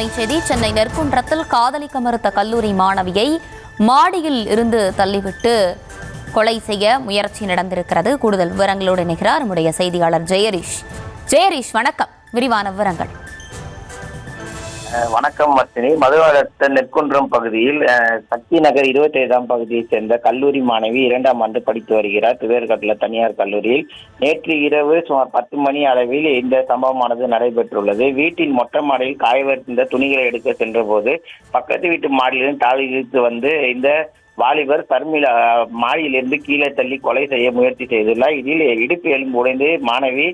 அண்மை செய்தி. சென்னை நெற்குன்றத்தில் காதலிக்க மறுத்த கல்லூரி மாணவியை மாடியில் இருந்து தள்ளிவிட்டு கொலை செய்ய முயற்சி நடந்திருக்கிறது. கூடுதல் விவரங்களோடு இணைகிறார் நம்முடைய செய்தியாளர் ஜெயரிஷ். ஜெயரிஷ், வணக்கம். விரிவான விவரங்கள். வணக்கம் வர்ஷினி. மதுரை நெற்குன்றம் பகுதியில் சக்தி நகர் 27ஆம் பகுதியைச் சேர்ந்த கல்லூரி மாணவி 2ஆம் ஆண்டு படித்து வருகிறார். திருவேற்காட்டில் தனியார் கல்லூரியில் நேற்று இரவு சுமார் 10 மணி அளவில் இந்த சம்பவமானது நடைபெற்றுள்ளது. வீட்டின் மொட்டை மாடியில் காயவிருந்த துணிகளை எடுக்க சென்ற போது பக்கத்து வீட்டு மாடியிலிருந்து தாவி இழுத்து வந்து இந்த வாலிபர் சர்மிளா மாடியிலிருந்து கீழே தள்ளி கொலை செய்ய முயற்சி செய்துள்ளார். இதில் இடுப்பு எலும்பு உடைந்து மாணவி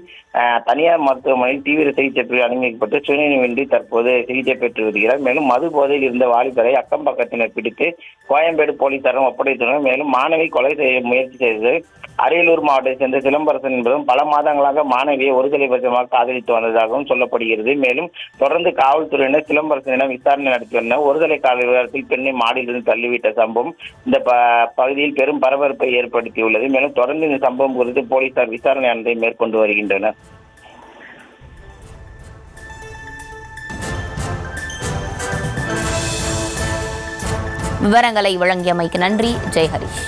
தனியார் மருத்துவமனையில் தீவிர சிகிச்சை பிரிவில் அனுமதிக்கப்பட்டு சுயநினைவின்றி தற்போது சிகிச்சை பெற்று வருகிறார். மேலும் மது போதையில் இருந்த வாலிபரை அக்கம் பக்கத்தினர் பிடித்து கோயம்பேடு போலீசாரும் ஒப்படைத்துள்ளனர். மேலும் மாணவி கொலை செய்ய முயற்சி செய்தது அரியலூர் மாவட்டத்தை சேர்ந்த சிலம்பரசன் என்பதும் பல மாதங்களாக மாணவியை ஒருதலைபட்சமாக காதலித்து வந்ததாகவும் சொல்லப்படுகிறது. மேலும் தொடர்ந்து காவல்துறையினர் சிலம்பரசனிடம் விசாரணை நடத்தி வந்தனர். ஒருதலை கால விவகாரத்தில் பெண்ணை மாடியிலிருந்து தள்ளிவிட்ட சம்பவம் இந்த பகுதியில் பெரும் பரபரப்பை ஏற்படுத்தியுள்ளது. மேலும் தொடர்ந்து இந்த சம்பவம் குறித்து போலீசார் விசாரணை மேற்கொண்டு வருகின்றனர். விவரங்களை வழங்கியமைக்கு நன்றி ஜெயஹரிஷ்.